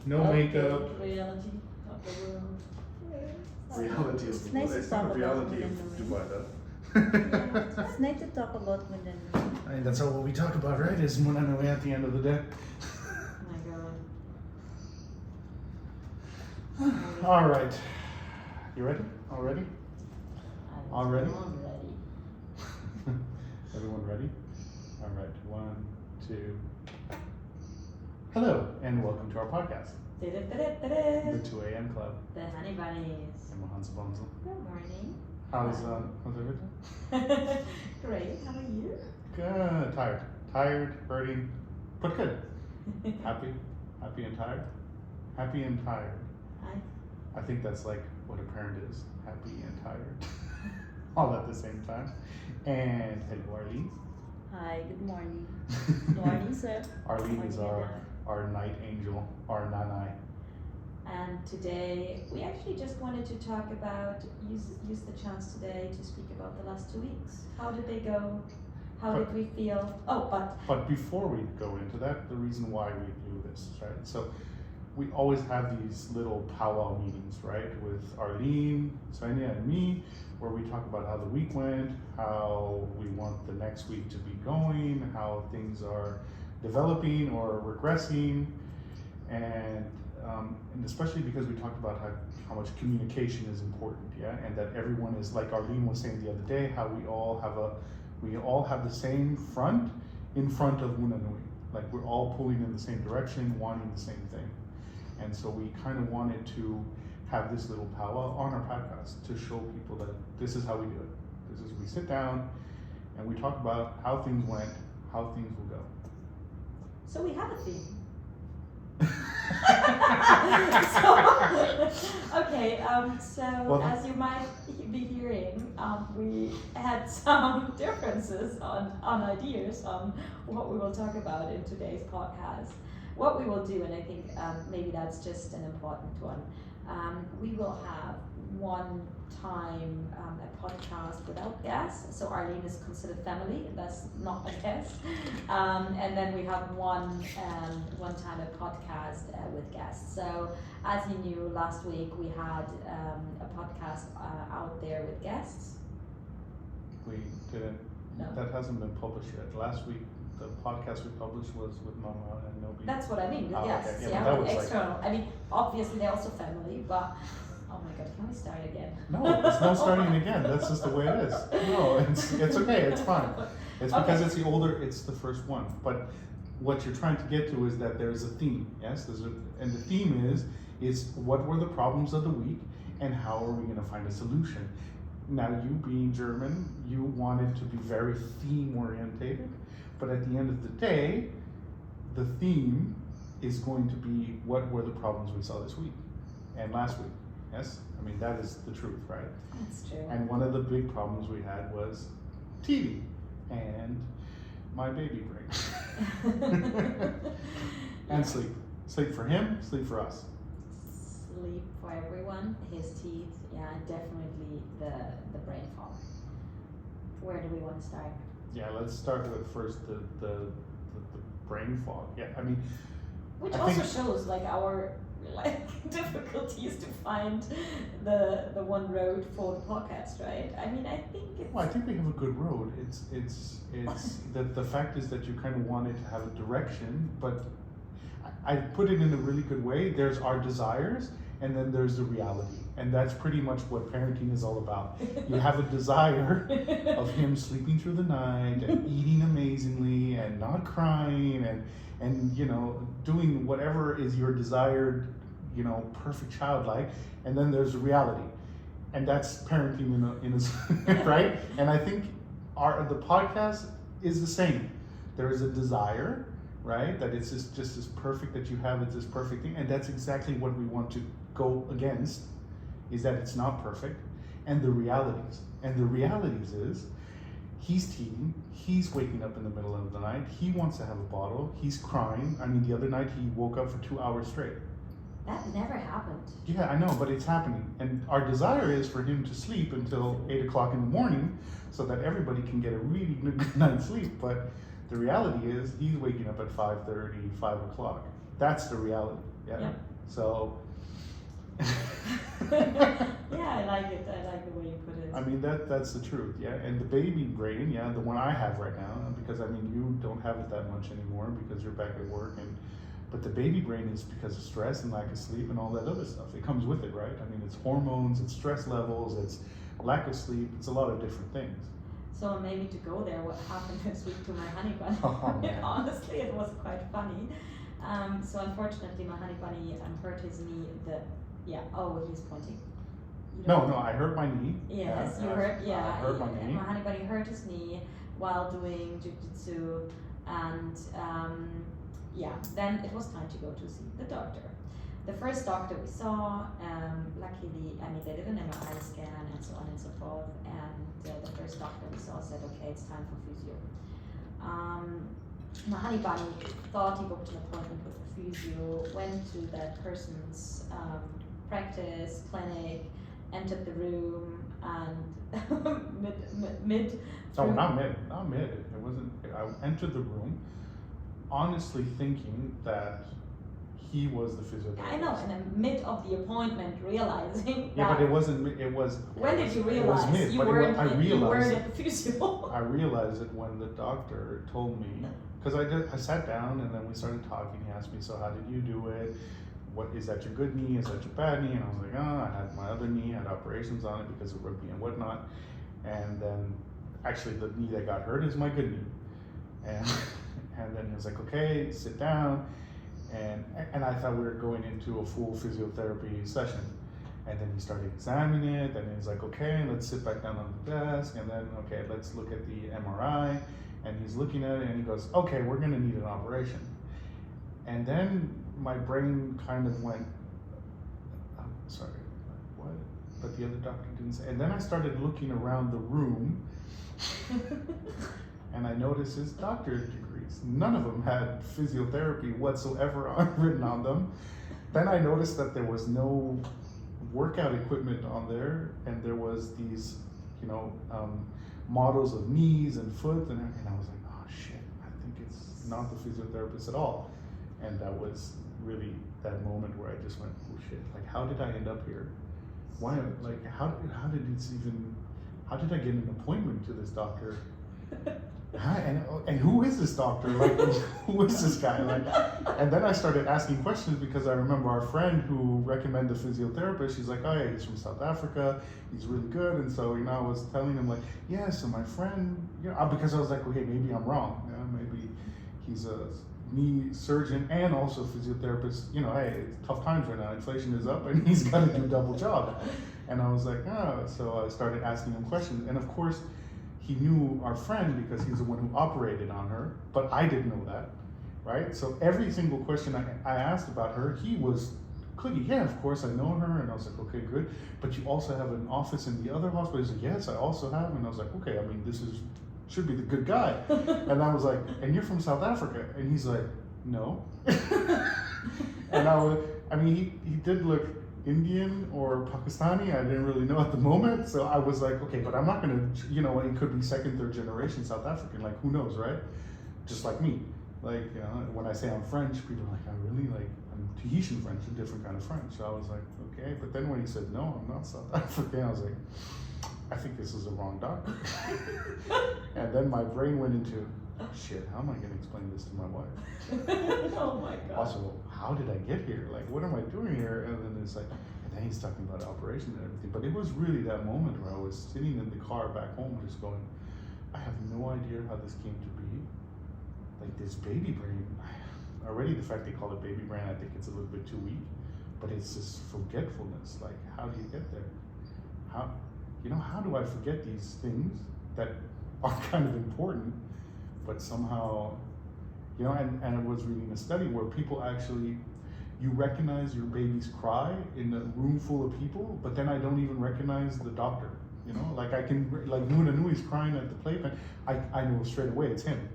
No makeup. Reality of the world. Reality of It's the nice world. to It's talk not about reality of Munanui. Dubai though. Yeah, it's nice to talk about Munanui. I mean, that's all what we talk about, right? Is Munanui at the end of the day. Oh my god. All right. You ready? All ready? All ready? I'm ready. Everyone ready? All right. 1, 2. Hello, and welcome to our podcast, the 2 a.m. Club. The Honey Bunnies. I'm Hans Bonzo. Good morning. How's everything? Great. How are you? Good. Tired, hurting, but good. Happy and tired. Happy and tired. I think that's like what a parent is. Happy and tired. All at the same time. And hello, Arlene. Hi, good morning. Morning, sir. Arlene is Morning, our night angel, our nanny. And today we actually just wanted to talk about use the chance today to speak about the last 2 weeks. How did they go? How did we feel? But before we go into that, the reason why we do this, right? So we always have these little powwow meetings, right, with Arlene, Svenja, and me, where we talk about how the week went, how we want the next week to be going, how things are developing or regressing, and especially because we talked about how much communication is important, yeah, and that everyone is, like Arlene was saying the other day, how we all have the same front in front of Munanui, like we're all pulling in the same direction, wanting the same thing, and so we kind of wanted to have this little powwow on our podcast to show people that this is how we do it. This is we sit down and we talk about how things went, how things will go. So we have a theme. Well, as you might be hearing, we had some differences on ideas on what we will talk about in today's podcast. What we will do, and I think maybe that's just an important one, we will have one time a podcast without guests. So Arlene is considered family, that's not a guest. And then we have one time a podcast with guests. So as you knew, last week we had a podcast out there with guests. We didn't. No. That hasn't been published yet. Last week, the podcast we published was with Mama and nobody. That's what I mean with Oh, guests. okay. Yeah, Yeah, but that with was external. I mean, obviously they're also family, but oh my god, can we start again? No, it's not starting again. That's just the way it is. No, it's okay. It's fine. It's because it's the older. It's the first one. But what you're trying to get to is that there's a theme. Yes, and the theme is what were the problems of the week, and how are we going to find a solution? Now, you being German, you wanted to be very theme orientated, but at the end of the day, the theme is going to be what were the problems we saw this week and last week. Yes, I mean that is the truth, right? That's true. And one of the big problems we had was TV and my baby brain. And sleep for him, sleep for us. Sleep for everyone, his teeth, yeah, and definitely the brain fog. Where do we want to start? Yeah, let's start with first the brain fog. Yeah, I mean, Which I also think- shows like our difficulties to find the one road for the podcast, right? I mean, I think it's well, I think we have a good road. It's the fact is that you kind of wanted to have a direction, but I put it in a really good way. There's our desires, and then there's the reality, and that's pretty much what parenting is all about. You have a desire of him sleeping through the night and eating amazingly and not crying and you know doing whatever is your desired, you know, perfect childlike, and then there's the reality, and that's parenting in a right. And I think the podcast is the same. There is a desire, right, that it's just as perfect that you have, it's this perfect thing, and that's exactly what we want to go against, is that it's not perfect, and the realities. And the realities is he's teething, he's waking up in the middle of the night, he wants to have a bottle, he's crying. I mean, the other night he woke up for 2 hours straight. that never happened. Yeah, I know, but it's happening. And our desire is for him to sleep until 8 o'clock in the morning so that everybody can get a really good night's sleep. But the reality is he's waking up at 5:30, 5 o'clock. That's the reality. Yeah. Yeah. So. Yeah, I like it. I like the way you put it. I mean that's the truth, yeah. And the baby brain, yeah, the one I have right now, because I mean you don't have it that much anymore because you're back at work, but the baby brain is because of stress and lack of sleep and all that other stuff. It comes with it, right? I mean it's hormones, it's stress levels, it's lack of sleep, it's a lot of different things. So maybe to go there, what happened this week to my honey bunny? Oh, man. Honestly, it was quite funny. So unfortunately, my honey bunny hurt his knee. He's pointing. No, I hurt my knee. Yes, Yeah, you hurt. Yeah, I hurt my knee. My honey bunny hurt his knee while doing jujitsu, and then it was time to go to see the doctor. The first doctor we saw, luckily, they did an MRI scan and so on and so forth, and the first doctor we saw said, okay, it's time for physio. My honey bunny thought he booked an appointment with a physio, went to that person's practice clinic, entered the room, and mid. No, not mid. It wasn't. I entered the room, honestly thinking that he was the physiotherapist. I know, and then mid of the appointment, realizing. Yeah, but it wasn't. It was. When did you It was realize mid, you but weren't I at the physio? I realized it when the doctor told me, because I sat down and then we started talking. He asked me, so how did you do it? What is that your good knee? Is that your bad knee? And I was like, I had my other knee, had operations on it because of rugby and whatnot. And then actually the knee that got hurt is my good knee. And then he was like, okay, sit down. And I thought we were going into a full physiotherapy session. And then he started examining it, and he's like, okay, let's sit back down on the desk, and then, okay, let's look at the MRI. And he's looking at it, and he goes, okay, we're gonna need an operation. And then my brain kind of went, oh, sorry, what? But the other doctor didn't say. And then I started looking around the room, and I noticed his doctorate degrees. None of them had physiotherapy whatsoever written on them. Then I noticed that there was no workout equipment on there, and there was these, models of knees and foot, and I was like, oh shit, I think it's not the physiotherapist at all. And that was really that moment where I just went, oh shit, like how did I end up here? Why, like how did I get an appointment to this doctor? And who is this doctor? Like, who is this guy? Like, and then I started asking questions because I remember our friend who recommended a physiotherapist. She's like, oh yeah, he's from South Africa. He's really good. And so, I was telling him like, yeah, so my friend, because I was like, okay, maybe I'm wrong. Maybe he's a knee surgeon and also physiotherapist. Hey, it's tough times right now. Inflation is up and he's got to do double job. And I was like, oh, so I started asking him questions. And of course, he knew our friend because he's the one who operated on her, but I didn't know that, right? So every single question I asked about her, he was clicky. Yeah, of course I know her. And I was like, okay, good. But you also have an office in the other hospital? He's like, yes, I also have. And I was like, okay, I mean, should be the good guy. And I was like, and you're from South Africa? And he's like, no. And he did look Indian or Pakistani. I didn't really know at the moment. So I was like, okay, but I'm not gonna, it could be second, third generation South African, like who knows, right? Just like me. Like, when I say I'm French, people are like, I'm Tahitian French, a different kind of French. So I was like, okay. But then when he said, no, I'm not South African, I was like, I think this is the wrong doctor. And then my brain went into, shit, how am I gonna explain this to my wife? Oh my God. Also, how did I get here? Like, what am I doing here? And then it's like, and then he's talking about operation and everything. But it was really that moment where I was sitting in the car back home just going, I have no idea how this came to be. Like this baby brain, already the fact they call it baby brain, I think it's a little bit too weak. But it's this forgetfulness. Like, how do you get there? How do I forget these things that are kind of important, but somehow, and I was reading a study where people actually, you recognize your baby's cry in a room full of people, but then I don't even recognize the doctor, like I can, like Munanui's crying at the playpen, I know straight away it's him,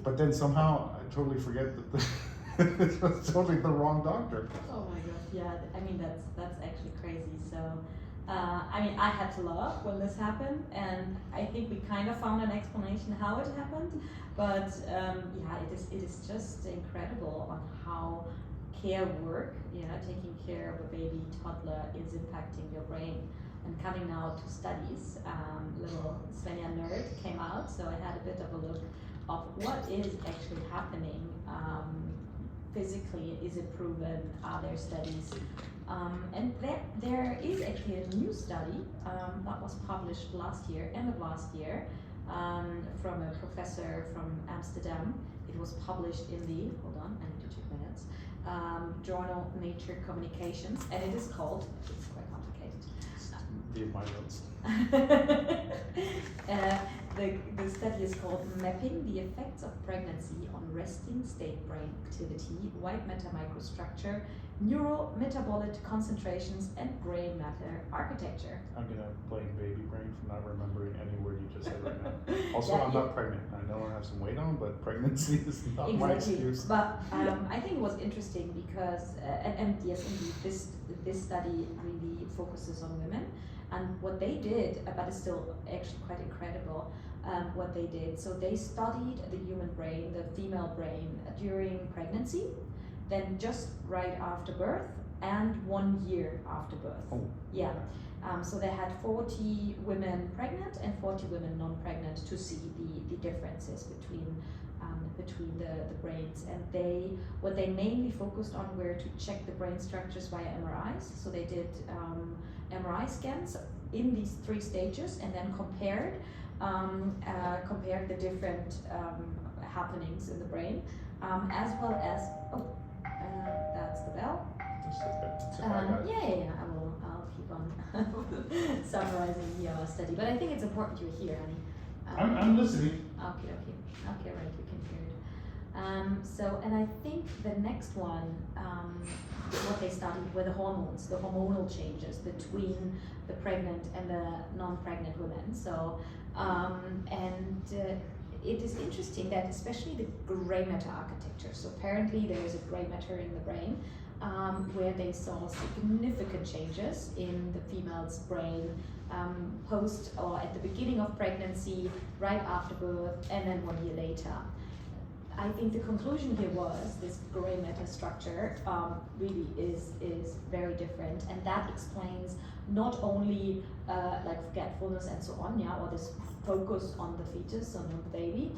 but then somehow I totally forget that it was totally the wrong doctor. Oh my God, yeah, that's actually crazy. So, I had to laugh when this happened, and I think we kind of found an explanation how it happened, but it is just incredible on how care work, taking care of a baby, toddler is impacting your brain. And coming now to studies, little Svenja nerd came out, so I had a bit of a look of what is actually happening physically. Is it proven? Are there studies? And there is actually a new study that was published end of last year, from a professor from Amsterdam. It was published in the, hold on, I need to check my notes, journal Nature Communications, and it is called, it's quite complicated. Read my notes. The study is called Mapping the Effects of Pregnancy on Resting State Brain Activity, White Matter Microstructure, Neural Metabolic Concentrations, and Gray Matter Architecture. I'm gonna blame baby brain for not remembering any word you just said right now. Also, Yeah, I'm not pregnant. I know I have some weight on, but pregnancy is not my excuse. But I think it was interesting because, and yes, indeed, this study really focuses on women. And what they did, but it's still actually quite incredible, what they did. So they studied the human brain, the female brain, during pregnancy, then just right after birth, and 1 year after birth. Oh. Yeah. So they had 40 women pregnant and 40 women non-pregnant to see the differences between the brains. And what they mainly focused on were to check the brain structures via MRIs. So they did MRI scans in these 3 stages and then compared the different happenings in the brain, as well as, that's the bell. Just a bit. Yeah, I'll keep on summarizing the study, but I think it's important you're here, Annie. I'm listening. Okay, right, we can hear it. So, and I think the next one, what they studied were the hormones, the hormonal changes between the pregnant and the non-pregnant women. So, it is interesting that especially the gray matter architecture. So apparently there is a gray matter in the brain, where they saw significant changes in the female's brain post or at the beginning of pregnancy, right after birth, and then 1 year later. I think the conclusion here was this gray matter structure really is very different, and that explains not only like forgetfulness and so on, or this focus on the fetus, on the baby,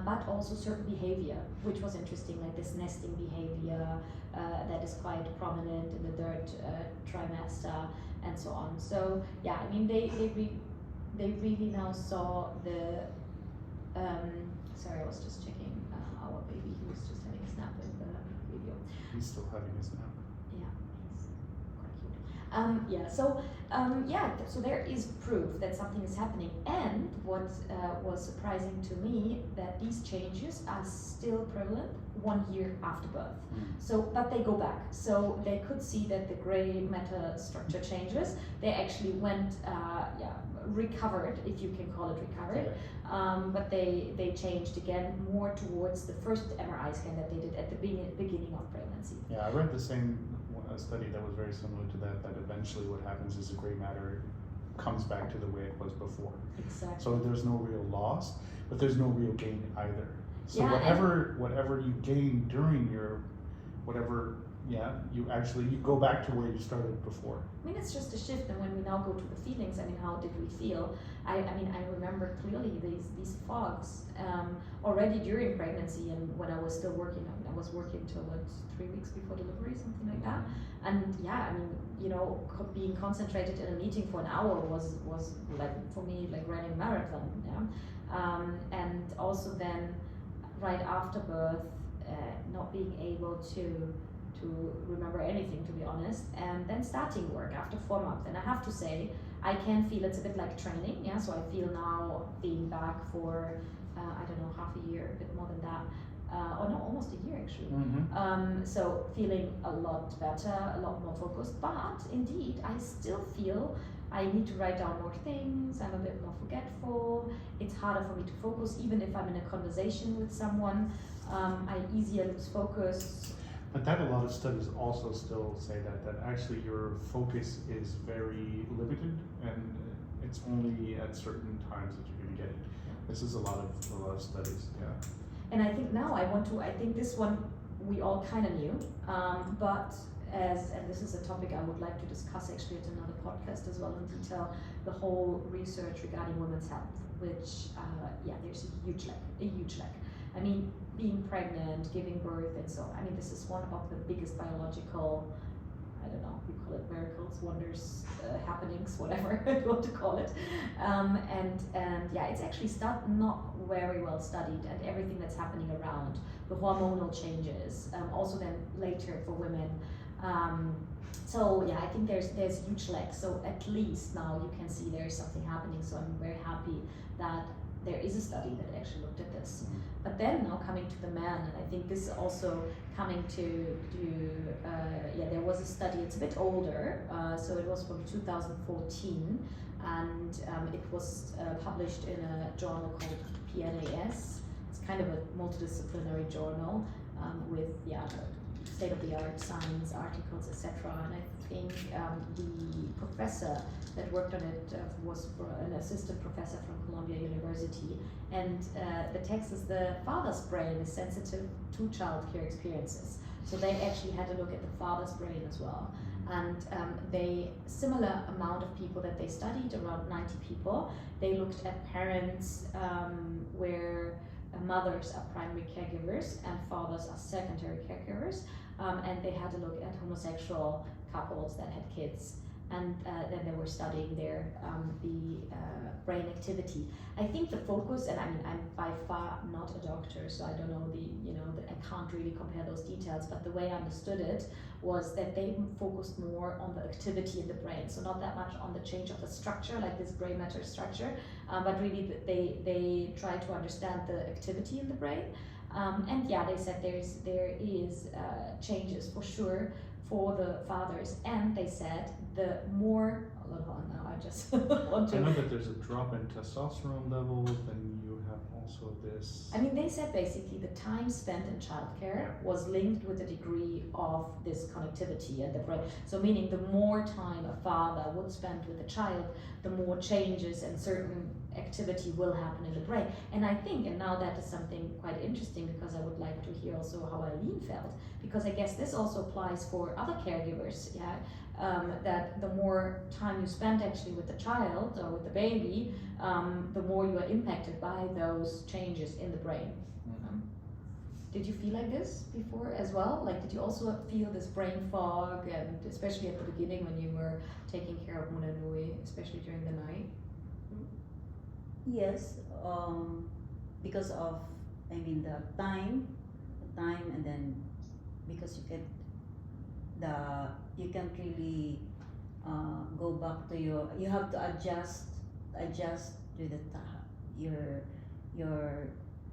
but also certain behavior, which was interesting, like this nesting behavior that is quite prominent in the 3rd trimester and so on. So yeah, I mean they really now saw the sorry, I was just checking our baby. He was just having a snap in the video. He's still having his nap. Yeah, he's quite cute. So there is proof that something is happening, and what was surprising to me, that these changes are still prevalent 1 year after birth. So, but they go back. So they could see that the gray matter structure changes. They actually went, recovered, if you can call it recovered. But they changed again more towards the first MRI scan that they did at the beginning of pregnancy. Yeah, I read the same study that was very similar to that eventually what happens is the gray matter comes back to the way it was before. Exactly. So there's no real loss, but there's no real gain either. So Yeah, whatever you gain during your whatever, you go back to where you started before. I mean, it's just a shift, and when we now go to the feelings, I mean, how did we feel? I remember clearly these fogs already during pregnancy, and when I was still working. I was working till 3 weeks before delivery, something like that. And being concentrated in a meeting for an hour was like, for me, like running a marathon. And also then, right after birth, not being able to remember anything, to be honest, and then starting work after 4 months. And I have to say, I can feel it's a bit like training, so I feel now being back for I don't know, half a year, a bit more than that, or no, almost a year actually. So feeling a lot better, a lot more focused, but indeed I still feel I need to write down more things. I'm a bit more forgetful. It's harder for me to focus, even if I'm in a conversation with someone. I easier lose focus. But that a lot of studies also still say that actually your focus is very limited, and it's only at certain times that you're going to get it. This is a lot of studies, And I think now I think this one we all kind of knew, but and this is a topic I would like to discuss actually at another podcast as well in detail, the whole research regarding women's health, which, there's a huge lack. I mean, being pregnant, giving birth, and so, I mean, this is one of the biggest biological, I don't know, we call it miracles, wonders, happenings, whatever you want to call it. It's actually not very well studied, and everything that's happening around, the hormonal changes, also then later for women. I think there's huge lack. So at least now you can see there's something happening. So I'm very happy that there is a study that actually looked at this. But then now coming to the man, and I think this is also coming to there was a study, it's a bit older, so it was from 2014, and it was published in a journal called PNAS. It's kind of a multidisciplinary journal with state-of-the-art science articles, etc. And I think the professor that worked on it was an assistant professor from Columbia University. And the text is the father's brain is sensitive to childcare experiences. So they actually had a look at the father's brain as well. And similar amount of people that they studied, around 90 people, they looked at parents where mothers are primary caregivers and fathers are secondary caregivers. And they had a look at homosexual couples that had kids, and then they were studying their brain activity. I think the focus, and I mean, I'm by far not a doctor, so I don't know I can't really compare those details, but the way I understood it was that they focused more on the activity in the brain, so not that much on the change of the structure, like this gray matter structure, but really they try to understand the activity in the brain. They said there is changes for sure for the fathers, and they said the more. Hold on, now I just want to. I know that there's a drop in testosterone levels, then you have also this. I mean, they said basically the time spent in childcare was linked with the degree of this connectivity in the brain. So meaning the more time a father would spend with a child, the more changes and certain activity will happen in the brain. And I think, and now that is something quite interesting, because I would like to hear also how Arlene felt, because I guess this also applies for other caregivers, that the more time you spend actually with the child or with the baby, the more you are impacted by those changes in the brain. Did you feel like this before as well? Like, did you also feel this brain fog, and especially at the beginning when you were taking care of Munanui, especially during the night? Yes, because of, the time, and then because you can't really go back to you have to adjust to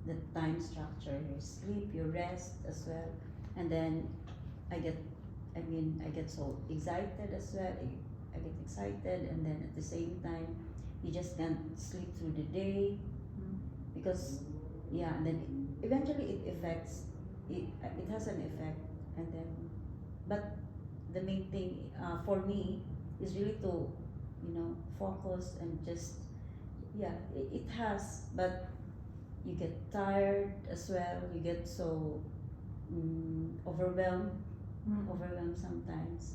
the time structure, your sleep, your rest as well, and then I get so excited as well. I get excited, and then at the same time you just can't sleep through the day, because and then eventually it has an effect, and then but the main thing for me is really to focus and just it has, but you get tired as well, you get so overwhelmed sometimes,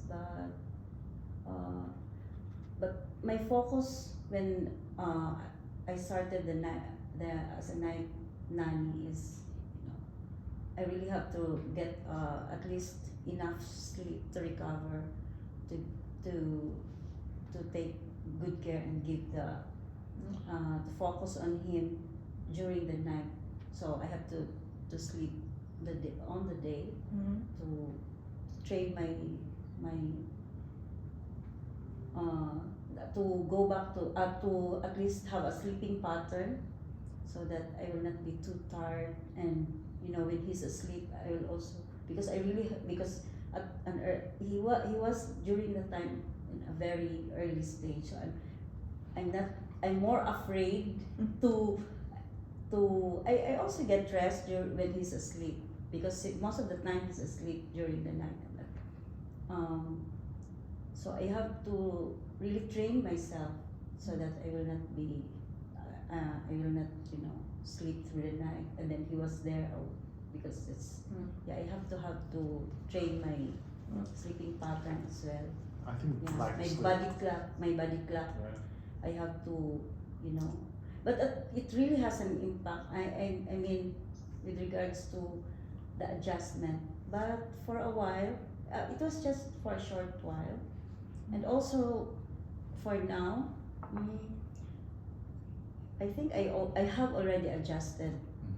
but my focus when I started as a night nanny is I really have to get at least enough sleep to recover, to take good care and give to focus on him during the night. So I have to sleep on the day to train my to go back to at least have a sleeping pattern, so that I will not be too tired, and when he's asleep I will also, because he was during the time in a very early stage, so I'm more afraid I also get stressed when he's asleep, because most of the time he's asleep during the night. So I have to really train myself so that I will not sleep through the night, and then he was there because it's Mm. yeah, I have to train my sleeping pattern as well. I think Yeah, lack of my sleep. body clock. Yeah. I have to, you know, but it really has an impact. I mean, with regards to the adjustment. But for a while, it was just for a short while, and also for now, I think I have already adjusted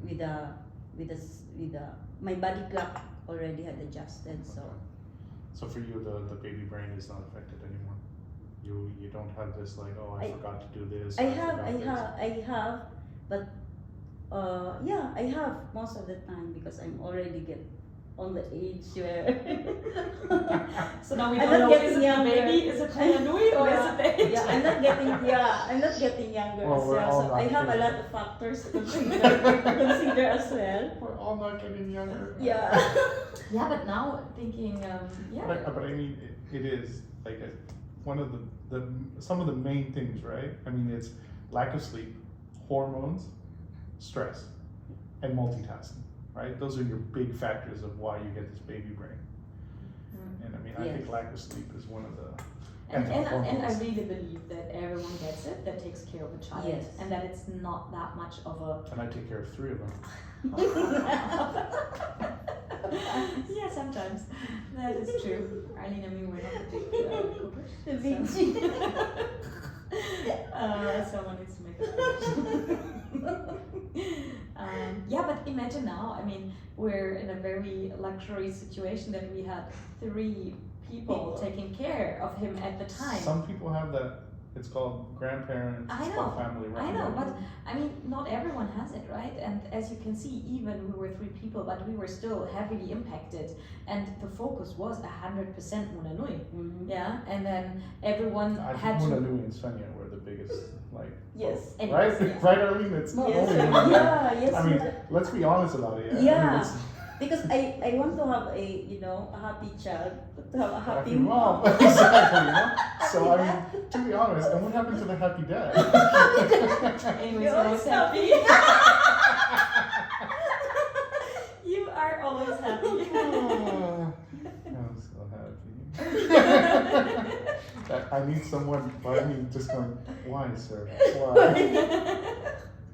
with my body clock already had adjusted. So So for you, the baby brain is not affected anymore. You don't have this like, oh, I forgot to do this. I forgot this. have, but yeah, I have most of the time because I'm already get on the age where So now we I'm don't not know, is getting it the younger. baby, is it Munanui, or is it the age? Yeah, I'm not getting younger Well, as we're well. all So not I have a getting- lot of factors to consider as well. We're all not getting younger. Yeah. Yeah, but now thinking, But I mean, it is like one of some of the main things, right? I mean, it's lack of sleep, hormones, stress, and multitasking, right? Those are your big factors of why you get this baby brain. And I mean, I think Yes. lack of sleep is one of the. and the I hormones. really believe that everyone gets it that takes care of a child, Yes. and that it's not that much of a. And I take care of 3 of them. Yeah, sometimes that is true. Arlene and me were not the big cookers. The big Someone needs to make that. Yeah, but imagine now. I mean, we're in a very luxury situation that we had 3 people taking care of him at the time. Some people have that. It's called grandparents. I It's know, called family. I know, right? but I mean, not everyone has it, right? And as you can see, even we were 3 people, but we were still heavily impacted, and the focus was 100% Munanui. Mhm. Yeah, and then everyone I had think to. Munanui and Svenja were the biggest, like. Yes. Anyways, Right? yeah. Right, Arlene? It's not Yes. only Munanui. Yeah, yes. I mean, let's be honest about it. Yeah. I mean, Yeah. it's Because I want to have a happy child, to have a happy happy mom. mom. Exactly. You know? So I mean, to be honest, and what happened to the happy dad? Anyways, You're always always happy. You are always happy. I'm so happy. I need someone by me just going, why, sir? Why?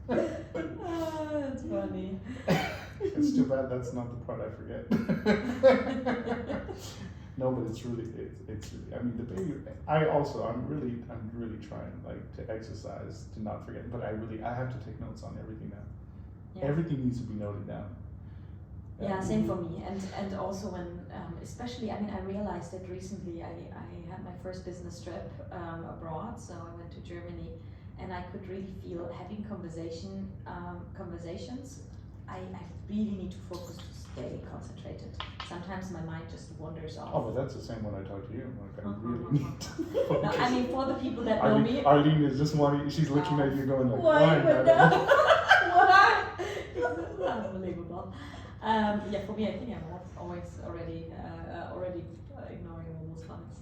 Oh, that's funny. It's too bad that's not the part I forget. No, but it's really, I mean, the baby, I'm really trying, like, to exercise, to not forget, but I have to take notes on everything now. Yeah. Everything needs to be noted down. Yeah, same for me. And also when, especially, I mean, I realized that recently I had my first business trip abroad, so I went to Germany, and I could really feel having conversations. I really need to focus to stay concentrated. Sometimes my mind just wanders off. Oh, but that's the same when I talk to you. Like, I really need to No, focus. I mean, for the people that know me. Arlene is just wanting, she's looking at you going like, Why would that? Why? Unbelievable. Yeah, for me, I think I'm always already ignoring all those comments.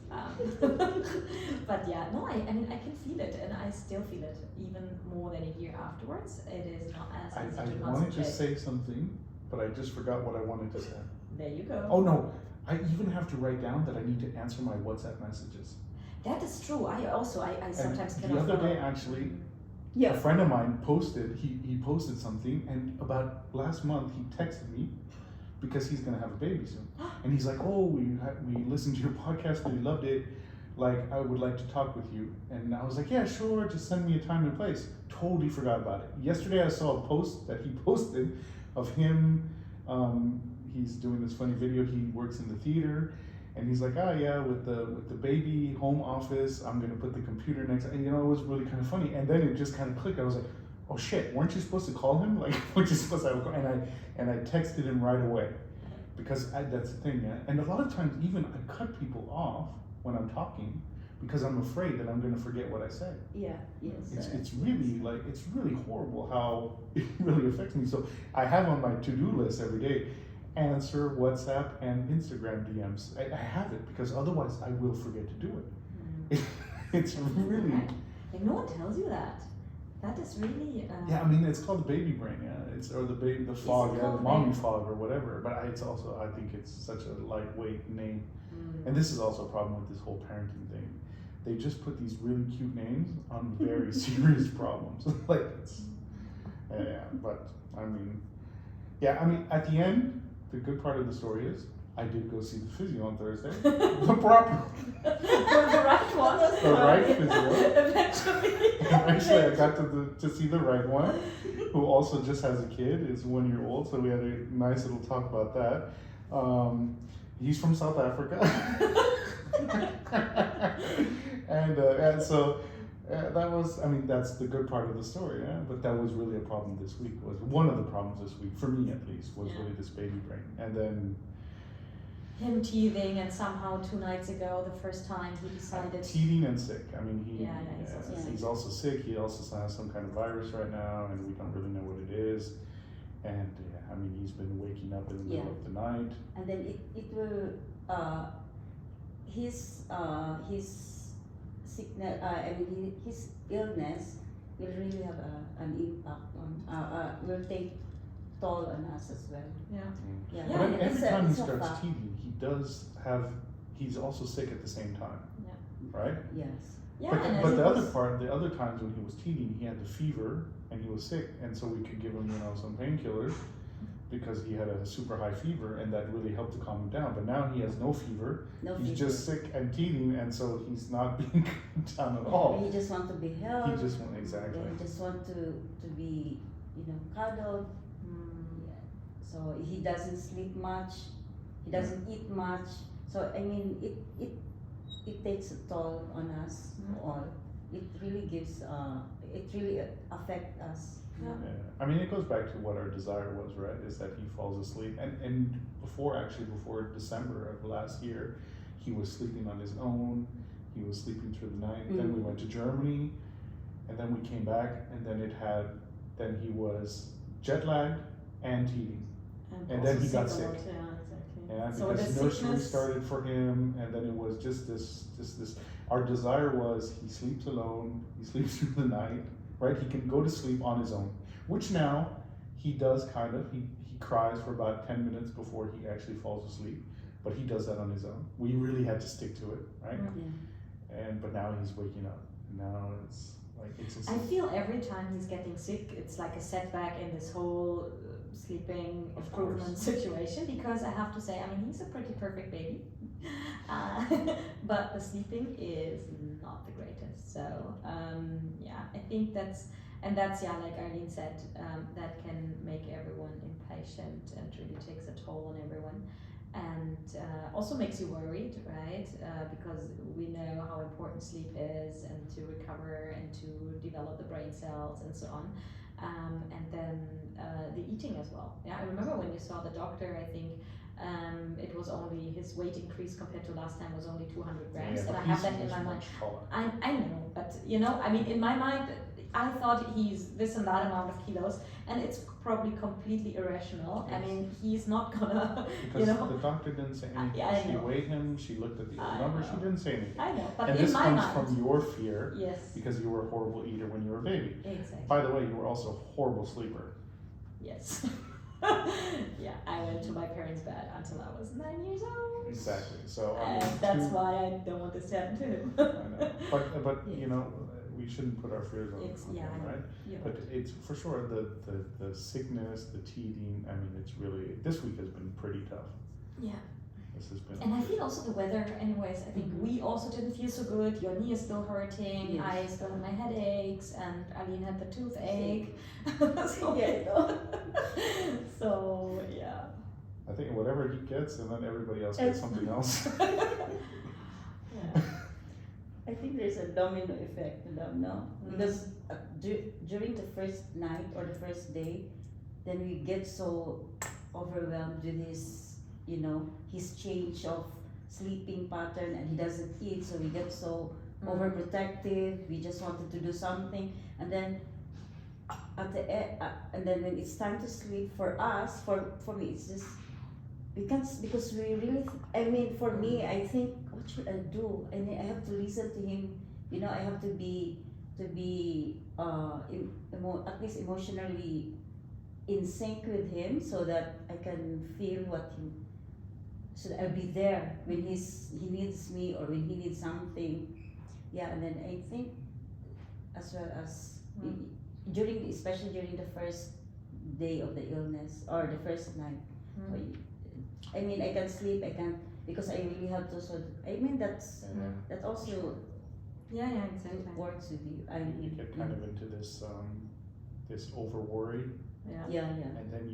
But yeah, no, I mean, I can feel it, and I still feel it even more than a year afterwards. It is not as easy I to wanted to concentrate. say something, but I just forgot what I wanted to say. There you go. Oh no, I even have to write down that I need to answer my WhatsApp messages. That is true. I sometimes And cannot the other follow. day, actually, a Yeah. friend of mine posted, he posted something, and about last month he texted me because he's gonna have a baby soon, and he's like, "Oh, we listened to your podcast, we loved it. Like, I would like to talk with you." And I was like, "Yeah, sure. Just send me a time and place." Totally forgot about it. Yesterday, I saw a post that he posted of him. He's doing this funny video. He works in the theater, and he's like, "Ah, yeah, with the baby home office, I'm gonna put the computer next." And it was really kind of funny. And then it just kind of clicked. I was like, "Oh shit, weren't you supposed to call him? Like, weren't you supposed to?" And I texted him right away, because that's the thing. Yeah? And a lot of times, even I cut people off when I'm talking because I'm afraid that I'm gonna forget what I said. Yeah. Yes. It's really horrible how it really affects me. So I have on my to-do list every day, answer WhatsApp and Instagram DMs. I have it because otherwise I will forget to do it. It's really, And no one tells you that. That is really. Yeah, I mean it's called the baby brain, yeah. It's or the baby, the fog, yeah, the called mommy baby? fog or whatever. But it's also, I think it's such a lightweight name, Mm. and this is also a problem with this whole parenting thing. They just put these really cute names on very serious problems. Like it's, yeah. But I mean, yeah. I mean, at the end, the good part of the story is I did go see the physio on Thursday. The proper. The right one. The right physio. Eventually. Actually, I got to see the right one, who also just has a kid, is 1 year old. So we had a nice little talk about that. He's from South Africa, and so that was. I mean, that's the good part of the story. Yeah, but that was really a problem this week. Was one of the problems this week for me at least was really this baby brain, and then. Him teething, and somehow 2 nights ago, the first time he decided. Teething and sick. I mean, he's also sick. He also has some kind of virus right now, and we don't really know what it is. And I mean, he's been waking up in the middle of the night. And then it will his sickness. I mean, his illness will really have an impact on. Will take toll on us as well. Yeah. Yeah. But Yeah, every time he it's a starts fact. teething, he does have. He's also sick at the same time. Yeah. Right. Yes. Yeah, But, and as but it the other was- part, the other times when he was teething, he had the fever and he was sick, and so we could give him, some painkillers because he had a super high fever, and that really helped to calm him down. But now he has no fever. No He's fever. just sick and teething, and so he's not being calmed down at all. He just want to be He held. just went exactly. He just want to be, cuddled. Mm. So he doesn't sleep much. He doesn't eat much. So I mean, it takes a toll on us all. It really gives. It really affects us. Yeah. Yeah. I mean, it goes back to what our desire was, right? Is that he falls asleep, and before December of last year, he was sleeping on his own. He was sleeping through the night. Then we went to Germany, and then we came back, and then he was jet lagged and teething. And then also he got a sick. lot, yeah, exactly. Yeah, So because the nursery sickness- started for him, and then it was just this. Our desire was he sleeps alone, he sleeps through the night, right? He can go to sleep on his own, which now he does kind of. He cries for about 10 minutes before he actually falls asleep, but he does that on his own. We really had to stick to it, right? Yeah. But now he's waking up, and now it's like it's. I feel every time he's getting sick, it's like a setback in this whole sleeping Of improvement course. situation, because I have to say, I mean, he's a pretty perfect baby, but the sleeping is not the greatest. So yeah, I think that's like Arlene said, that can make everyone impatient and really takes a toll on everyone. And also makes you worried, right? Because we know how important sleep is, and to recover and to develop the brain cells and so on. And then the eating as well. Yeah, I remember when you saw the doctor, I think it was only, his weight increase compared to last time was only 200 grams. Yeah, and I but have that he's in my mind. much taller. I know, but I mean, in my mind, I thought he's this and that amount of kilos, and it's probably completely irrational. I mean, he's not gonna, Because the doctor didn't say anything. Yeah, I She know. weighed him. She looked at the I numbers. She know. didn't say anything. I know, but And in this my comes mind, from your fear, yes, because you were a horrible eater when you were a baby. exactly. By the way, you were also a horrible sleeper. Yes. Yeah, I went to my parents' bed until I was 9 years old. Exactly. So I mean, And that's why I don't want this to happen to him. I know. But we shouldn't put our fears on, It's- on yeah, him, I know. right? You're But right. it's for sure the sickness, the teething. I mean, it's really, this week has been pretty tough. Yeah. This has been. And I feel also the weather, anyways, I think we also didn't feel so good. Your knee is still hurting. Yes. I still had my headaches, and Arlene had the toothache. So, Yeah. so, yeah. I think whatever he gets, and then everybody else gets something else. Yeah. I think there's a domino effect to them, no? Because during the first night or the first day, then we get so overwhelmed with his change of sleeping pattern, and he doesn't eat, so we get so overprotective. We just wanted to do something, and then at the end, and then when it's time to sleep for us, for me, it's just we can't, because we really. I mean, for me, I think, what should I do? And I have to listen to him. I have to be to be at least emotionally in sync with him, so that I can feel what he, so that I'll be there when he needs me or when he needs something. Yeah, and then I think as well as especially during the first day of the illness or the first night. I mean, I can sleep, I can, because I really have to. So I mean, that also Yeah, exactly. works with you. You get kind of into this over worry, Yeah. and then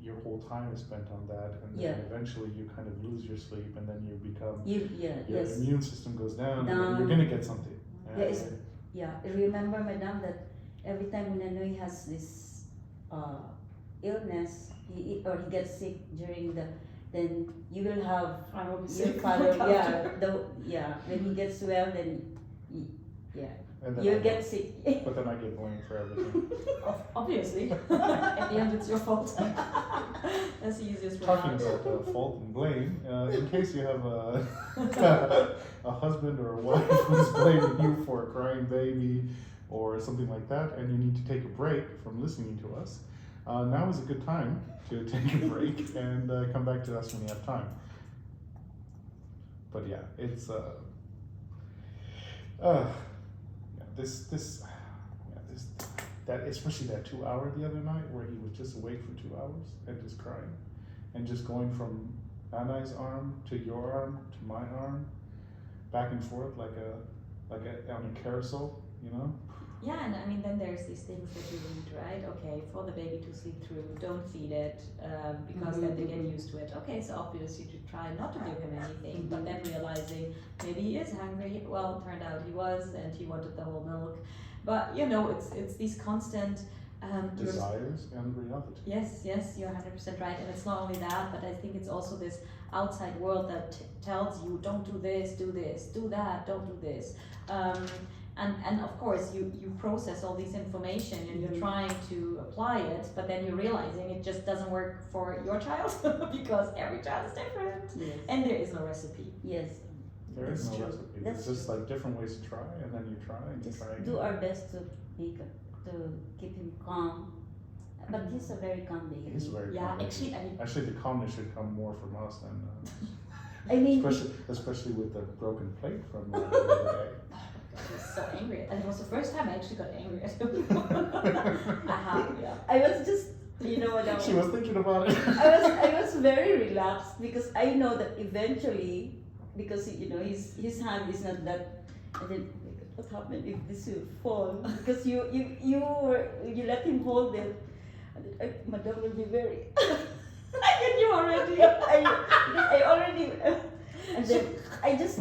your whole time is spent on that, and then eventually you kind of lose your sleep, and then you become your immune system goes down, and then you're gonna get something. I remember, Madam, that every time Munanui has this illness, he gets sick during then you will have I will be your sick. father. When he gets well, then And then you get sick. But then I get blamed for everything. Obviously. At the end, it's your fault. That's the easiest way Talking out. about fault and blame, in case you have a husband or a wife who's blaming you for a crying baby or something like that, and you need to take a break from listening to us, now is a good time to take a break and come back to us when you have time. But yeah, it's that especially that 2 hour the other night where he was just awake for 2 hours and just crying and just going from Anai's arm to your arm to my arm, back and forth like on a carousel, you know? Yeah, and I mean, then there's these things that you read, right? Okay, for the baby to sleep through, don't feed it, because then they get used to it. Okay, so obviously to try not to give him anything, but then realizing maybe he is hungry. Well, turned out he was, and he wanted the whole milk. But you know, it's these constant desires and reality. Yes, you're 100% right, and it's not only that, but I think it's also this outside world that tells you, don't do this, do that, don't do this. And of course you process all this information and you're trying to apply it, but then you're realizing it just doesn't work for your child because every child is different. Yes. And there is no recipe. Yes. There is That's no true. recipe. That's It's just like different ways to try, and then you try and you Just try again. do our best to keep him calm. But he's a very calm baby. He's very Yeah, calm. actually, I mean, Actually, the calmness should come more from us than I mean, especially with the broken plate from the other day. I was so angry, and it was the first time I actually got angry at him. I was just, you know what I She was thinking about it. I was very relaxed because I know that eventually, because you know his hand is not that. And then what happened if this will fall? Because you let him hold it. Madam will be very. I get you already. I already. And then I just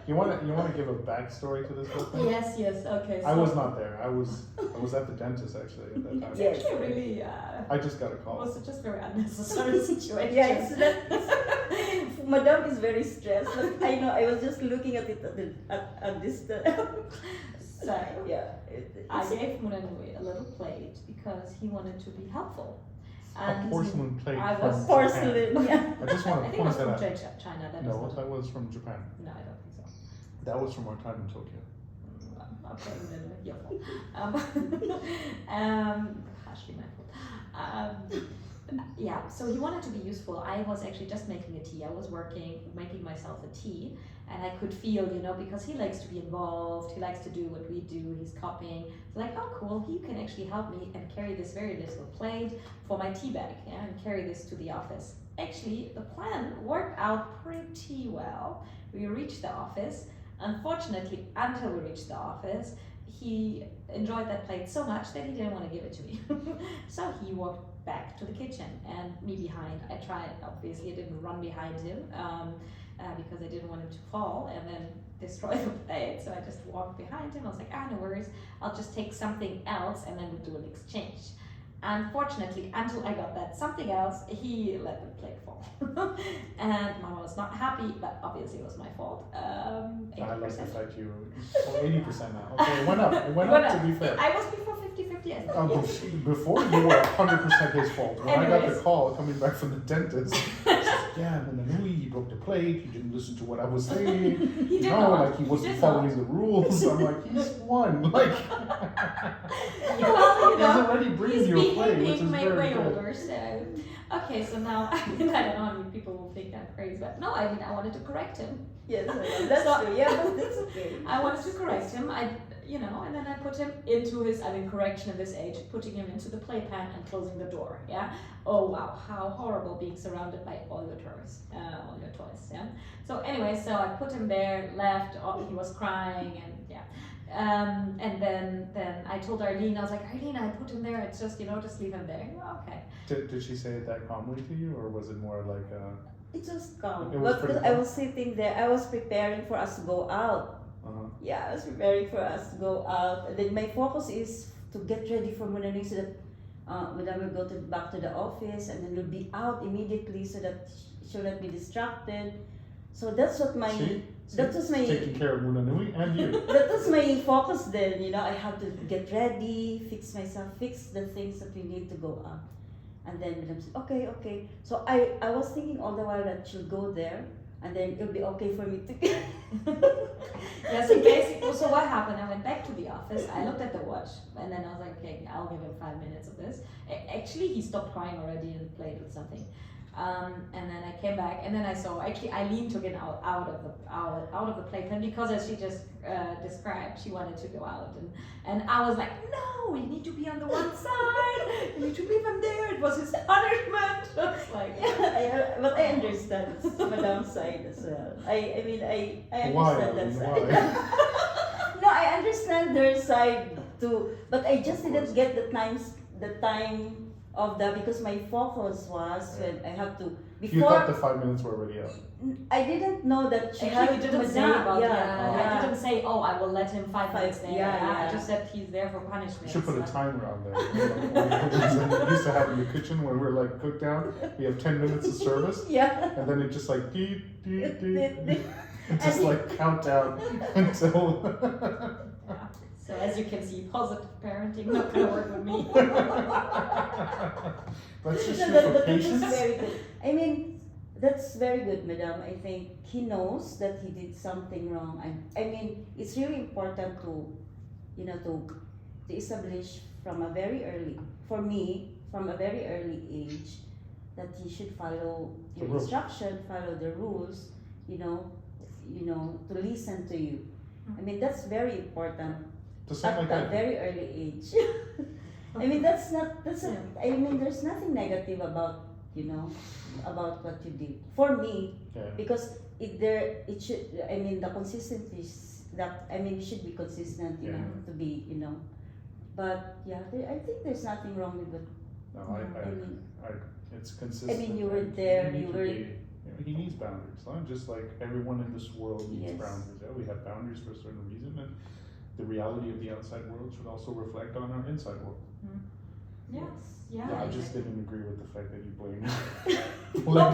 You wanna give a backstory to this whole thing? Yes. Okay. So I was not there. I was at the dentist actually at that time. Yes. actually really. I just got a call. Was it just very unnecessary situation? Yeah, so that Madam is very stressed. But I know I was just looking at it at this. So Yeah. I gave Munanui a little plate because he wanted to be helpful. A porcelain plate I from was Japan. Porcelain. Yeah. I just want I to think it was point from that out. China. That No, is that was from Japan. no, I don't think so. That was from our time in Tokyo. Okay, then your fault. Harshly my fault. Yeah, so he wanted to be useful. I was actually just making a tea. I was making myself a tea, and I could feel, you know, because he likes to be involved, he likes to do what we do, he's copying. So like, oh cool, he can actually help me and carry this very little plate for my tea bag, yeah, and carry this to the office. Actually, the plan worked out pretty well. We reached the office. Unfortunately, until we reached the office, he enjoyed that plate so much that he didn't want to give it to me. So he walked back to the kitchen and me behind. I tried, obviously I didn't run behind him because I didn't want him to fall and then destroy the plate. So I just walked behind him. I was like, no worries, I'll just take something else and then we'll do an exchange. Unfortunately, until I got that something else, he let the plate fall. And Mama was not happy, but obviously it was my fault. 80%. I like the fact you 80% now. Okay, it went up. It went up, to be fair. I was before 50-50, I think. Before you were 100% his fault. When I got the Anyways. call coming back from the dentist, yeah, Munanui broke the plate, he didn't listen to what I was saying, He did no, not. like he wasn't did following not. the rules. I'm like, he's one. Like, Well, you he's know, already bringing he's you a plate, which behaving is way, very way good. older, so. Okay, so now, I don't know how many people will think I'm crazy, but no, I mean, I wanted to correct him. Yes, that's So- true. Yeah, but that's okay. I wanted to correct him, and then I put him into his, correction at this age, putting him into the playpen and closing the door, yeah? Oh wow, how horrible being surrounded by all your toys, yeah? So anyway, so I put him there, left, he was crying, and yeah. And then I told Arlene, I was like, Arlene, I put him there, it's just, just leave him there. Okay. Did she say it that calmly to you, or was it more like It was calm. It was But pretty I calm. was sitting there, I was preparing for us to go out. Yeah, I was preparing for us to go out. And then my focus is to get ready for Munanui so that Madam will go back to the office and then we'll be out immediately so that she'll not be distracted. So that's what my See? that was my taking care of Munanui and you. that was my focus then, I have to get ready, fix myself, fix the things that we need to go out. And then Madam said, okay. So I was thinking all the while that she'll go there and then it'll be okay for me to Yeah, so basically, so what happened, I went back to the office, I looked at the watch, and then I was like, okay, I'll give him 5 minutes of this. Actually, he stopped crying already and played with something. And then I came back, and then I saw, actually, Eileen took it out of the playpen, because as she just described, she wanted to go out. And I was like, no, we need to be on the one side, we need to leave him there, it was his punishment. I was like, yeah, but I understand Madam's side as well. I mean, I understand that side. Why? No, I understand their side too, but I just didn't get the time of that because my focus was when I have to You thought the before 5 minutes were already up. I didn't know that she actually, had we didn't say Madam, about yeah. I didn't say, oh, I will let him 5 minutes there. yeah. I just said he's there for punishment. You should put a timer on there. We used to have in the kitchen when we're like cooked down, we have 10 minutes of service, Yeah. and then it just like beep, beep, beep. Beep. It's just like countdown until. Yeah. So as you can see, positive parenting not gonna work with me. That's just No, your that was patience. very good. I mean, that's very good, Madam. I think he knows that he did something wrong. I mean, it's really important to establish from a very early, for me, from a very early age, that he should follow your The rules. instruction, follow the rules, to listen to you. I mean, that's very important Just something at like a that. very early age. I mean, I mean, there's nothing negative about, about what you did. For me, Yeah. because the consistency is that, you should be consistent, Yeah. to be, but yeah, I think there's nothing wrong with it. No, I mean, it's consistent. you were and there, need you to were- be- he needs boundaries, huh? Just like everyone in this world needs Yes. boundaries. Yeah? We have boundaries for a certain reason, and the reality of the outside world should also reflect on our inside world. Yes. Yeah. I just didn't agree with the fact that you blamed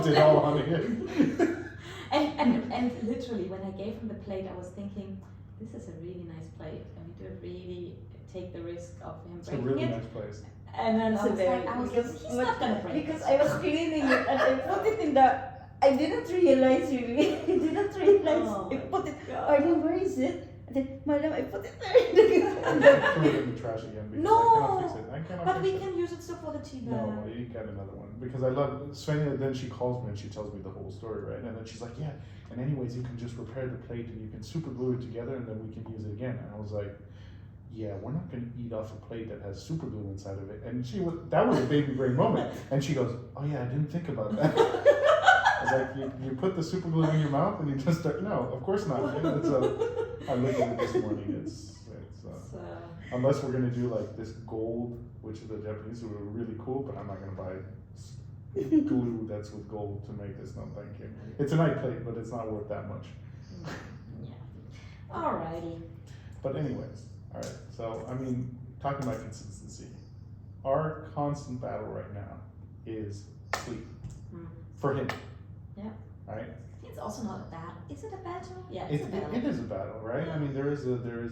it all on him. And literally, when I gave him the plate, I was thinking, this is a really nice plate, and we did really take the risk of him It's a breaking really it. nice place. And then It's I a was very- like, because- he's not gonna break because it. I was cleaning it and I put it in the. I didn't realize really. I didn't realize. Oh I my put it. God. Arlene, where is it? And then, Madam, I put it there. I threw it in the trash again because No, I cannot fix it. I cannot But fix we it. can use it still for the tea bag. No, you get another one because I love Svenja. Then she calls me and she tells me the whole story, right? And then she's like, "Yeah, and anyways, you can just repair the plate and you can super glue it together, and then we can use it again." And I was like, "Yeah, we're not going to eat off a plate that has super glue inside of it." And that was a baby brain moment. And she goes, "Oh yeah, I didn't think about that." I was like, "You put the super glue in your mouth and you just start." No, of course not. I looked at it this morning. It's So, unless we're gonna do like this gold, which the Japanese were really cool, but I'm not gonna buy glue that's with gold to make this. No, thank you. It's a nice plate, but it's not worth that much. yeah. Alrighty. But anyways, all right. So I mean, talking about consistency, our constant battle right now is sleep for him. Yeah. Right. It's also not a battle. Is it a battle? Yeah, It is a battle, right? I mean, there is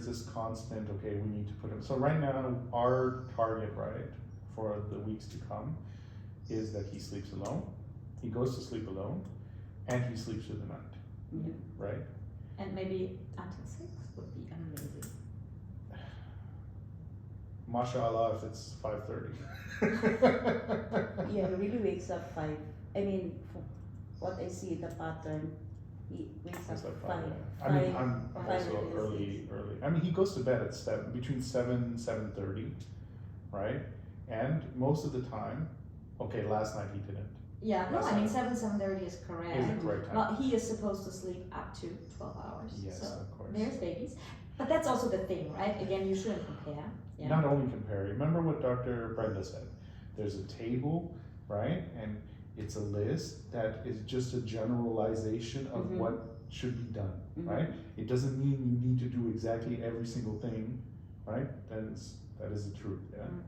this constant. Okay, we need to put him. So right now, our target, right, for the weeks to come, is that he sleeps alone. He goes to sleep alone, and he sleeps through the night, Mhm. right? And maybe until 6 would be amazing. Mashallah, if it's 5:30. Yeah, he really wakes up 5. I mean, what I see the pattern, he wakes It's up like 5. yeah. I mean, I'm five also or early. I mean, he goes to bed at 7, between 7:30, right? And most of the time, okay, last night he didn't. Yeah, no, Last I mean night. 7:30 is correct. Is the correct time. Well, he is supposed to sleep up to 12 hours. Yes, So of course. there's babies. But that's also the thing, right? Again, you shouldn't compare. Yeah. Not only compare. Remember what Dr. Brenda said. There's a table, right? And it's a list that is just a generalization of Mhm. what should be done, Mhm. right? It doesn't mean you need to do exactly every single thing, right? That is the truth, yeah? Mm.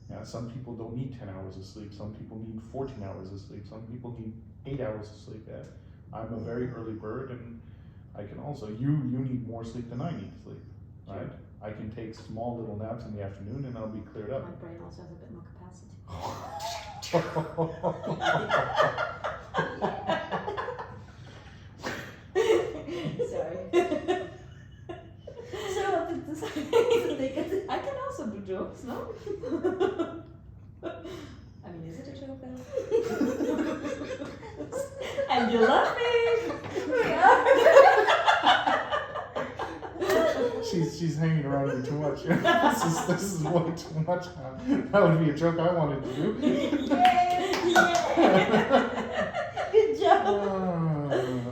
Yeah, some people don't need 10 hours of sleep. Some people need 14 hours of sleep. Some people need 8 hours of sleep, yeah? I'm a very early bird and I can also, you need more sleep than I need sleep, right? I can take small little naps in the afternoon and I'll be cleared up. My brain also has a bit more capacity. Sorry. So what did this I can also do jokes, no? I mean, is it a joke though? And you're laughing! She's hanging around me too much. This is way too much now. That would be a joke I wanted to do. Yay! Good job!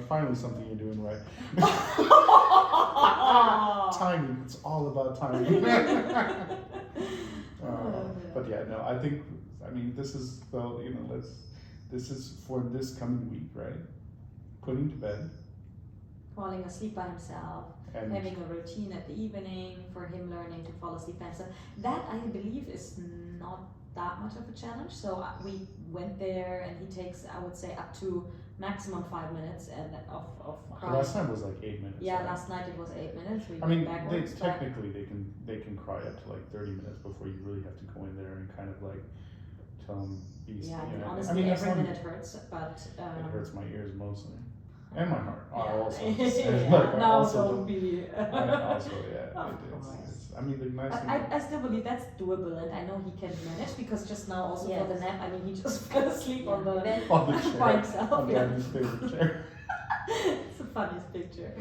Finally something you're doing right. Timing, it's all about timing. But yeah, no, I mean, this is, well, you know, this is for this coming week, right? Putting to bed. Falling asleep by himself, And having a routine at the evening, for him learning to fall asleep by himself. That, I believe, is not that much of a challenge. So we went there and he takes, I would say, up to maximum 5 minutes and of crying. last time was like 8 minutes. Yeah, right? last night it was 8 minutes. We I mean, went backwards. but- technically they can cry up to like 30 minutes before you really have to go in there and kind of like tell them, Yeah, you know. honestly, I mean, that's every one- minute hurts, but It hurts my ears mostly, and my heart. Yeah. Also, Yeah, like, I now also don't don't- be. I also, yeah. Of It's, course. I mean, the nice But thing. I still believe that's doable, and I know he can manage because just now also for the Yes. nap, I mean, he just fell asleep on the on the chair, by himself. on Yeah. Daddy's favorite chair. It's the funniest picture.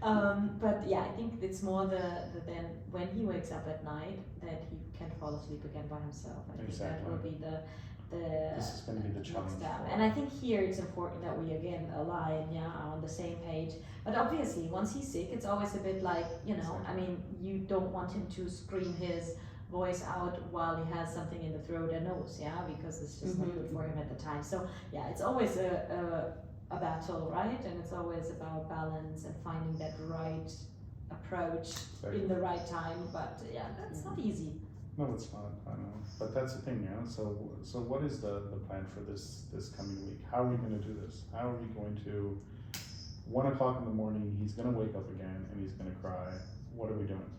But yeah, I think it's more the then when he wakes up at night that he can fall asleep again by himself. I think that will be the This is going to be the next challenge. step. for- And I think here it's important that we again align, yeah, are on the same page. But obviously, once he's sick, it's always a bit like, you know, I mean, you don't want him to scream his voice out while he has something in the throat and nose, yeah, because it's just not good for him at the time. So yeah, it's always a battle, right? And it's always about balance and finding that right approach in the right time. But yeah, that's not easy. No, it's not. I know, but that's the thing, yeah. So what is the plan for this coming week? How are we going to do this? How are we going to? 1 o'clock in the morning, he's going to wake up again and he's going to cry. What are we doing?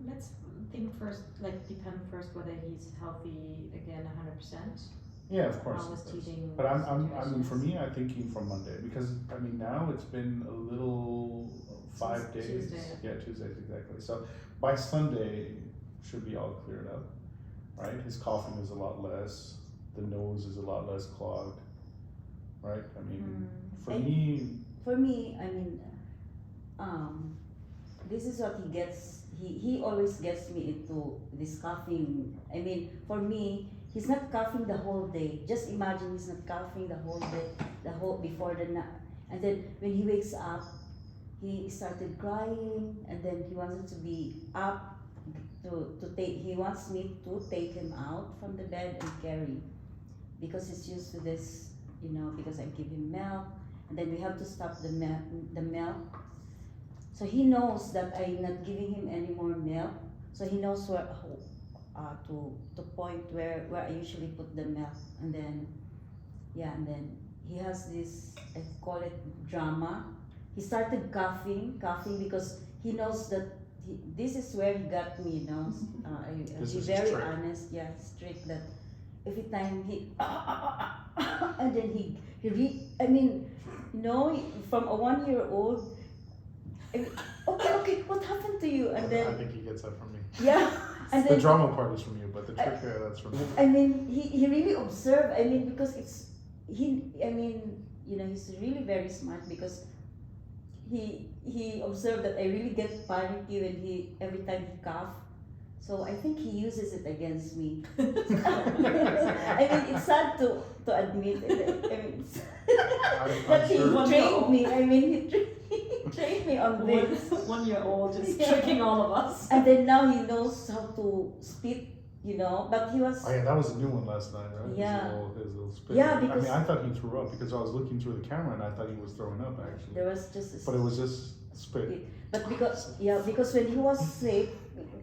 Let's think first, like depend first whether he's healthy again 100%. Yeah, of course. How is of course. teething But I mean, for situations? me, I'm thinking from Monday because I mean now it's been a little 5 days. Tuesday. Yeah, Tuesdays exactly. So by Sunday should be all cleared up, right? His coughing is a lot less. The nose is a lot less clogged, right? I mean, for And- me, For me, I mean, this is what he gets. He always gets me into this coughing. I mean, for me, he's not coughing the whole day. Just imagine he's not coughing the whole day, before the nap. And then when he wakes up, he started crying, and then he wanted to be up to take. He wants me to take him out from the bed and carry, because he's used to this, you know. Because I give him milk. And then we have to stop the milk. So he knows that I'm not giving him any more milk. So he knows where to point where I usually put the milk. And then, yeah, and then he has this, I call it drama. He started coughing because he knows that this is where he got me, you know. I'll This be is very strict. honest, yeah, strict, that every time he and then I mean, you know, from a 1-year-old. I mean, okay, what happened to you? And I then think he gets that from me. yeah, and The then drama part is from you, but the trick that's from me. I mean, he really observed. I mean, because I mean, you know, he's really very smart because he observed that I really get panicky when every time he cough. So I think he uses it against me. I mean, it's sad to admit. I mean, that he sure. trained me. I mean, he trained me on this. 1-year-old just Yeah. tricking all of us. And then now he knows how to spit, you know. But he was. Oh yeah, that was a new one last night, right? Yeah. His little spit. Yeah, because- I mean, I thought he threw up because I was looking through the camera and I thought he was throwing up actually. There was just a But it was just spit. But because when he was sick,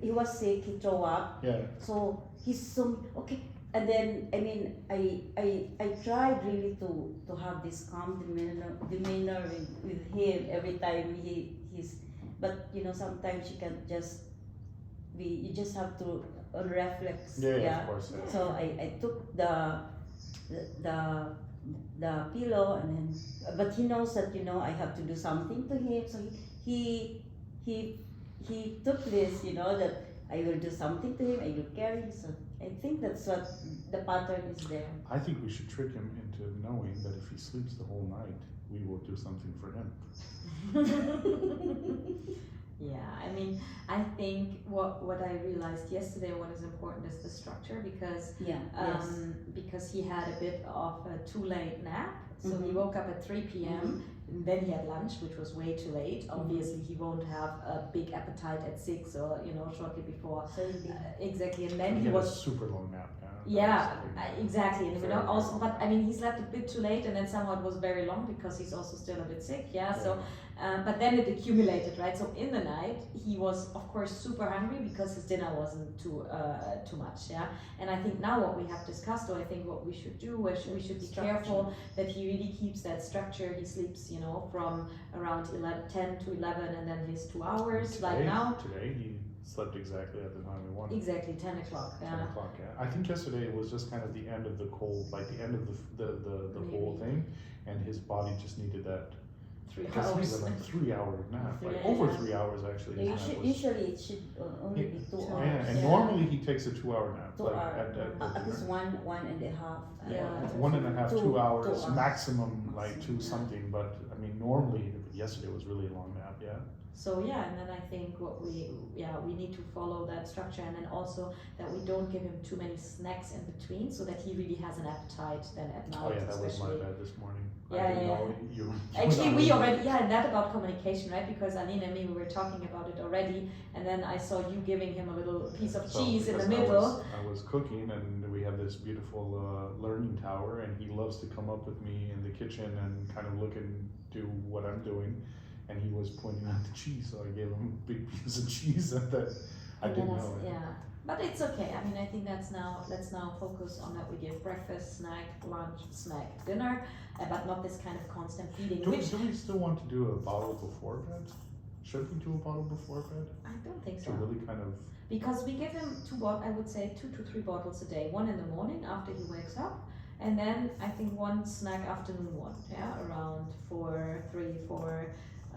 he threw up. Yeah. So he's so okay. And then I mean I tried really to have this calm demeanor with him every time he's, but you know sometimes you can't just you just have to reflex. Yeah, of course. Yeah. So I took the pillow and then, but he knows that you know I have to do something to him. So he took this, you know, that I will do something to him. I will carry him. So I think that's what the pattern is there. I think we should trick him into knowing that if he sleeps the whole night, we will do something for him. Yeah, I mean, I think what I realized yesterday, what is important is the structure because Yeah. because he had a bit of a too late nap. So he Mhm. woke up at 3 p.m. And then he had lunch, which was way too late. Obviously, he won't have a big appetite at 6 or shortly before. So he'll be Exactly, and then He he had a was. super long nap. Yeah, exactly, and Very, also, very but I mean, he slept a bit too late, and then somehow it was very long because he's also still a bit sick. Yeah, so. But then it accumulated, right? So in the night, he was of course super hungry because his dinner wasn't too much, yeah. And I think now what we have discussed, or I think what we should do, we should be careful that he really keeps that structure. He sleeps, you know, from around 10 to 11, and then his 2 hours. Today, Like now, Today he slept exactly at the time we wanted. exactly 10 o'clock. 10 o'clock, yeah. I think yesterday it was just kind of the end of the cold, like the end of the whole thing, and his body just needed that. 3 Because hours. he's like 3 hour nap, like Yeah. over 3 hours actually. his nap was- usually it should only be 2 hours. Yeah, and normally he takes a 2 hour nap, 2 like hours. at At least one and a half. Yeah. 1.5, 2 2 hours, hours. maximum like 2 something. But I mean, normally yesterday was really a long nap. Yeah. So yeah, and then I think we need to follow that structure, and then also that we don't give him too many snacks in between, so that he really has an appetite then at night. Oh yeah, that was my especially. bad this morning. Yeah, I didn't yeah. know you. Actually, we already, and that about communication, right? Because Arlene and me, we were talking about it already, and then I saw you giving him a little piece of So, cheese in the because middle. I was cooking, and we have this beautiful learning tower, and he loves to come up with me in the kitchen and kind of look and do what I'm doing. And he was pointing at the cheese, so I gave him a big piece of cheese, and that I And didn't then know. yeah, but it's okay. I mean, I think let's now focus on that we give breakfast, snack, lunch, snack, dinner, but not this kind of constant feeding. Do we Which still want to do a bottle before bed? Should we do a bottle before bed? I don't think To so. really kind of. Because we give him I would say 2 to 3 bottles a day. One in the morning after he wakes up, and then I think one snack afternoon one. Yeah, around 4.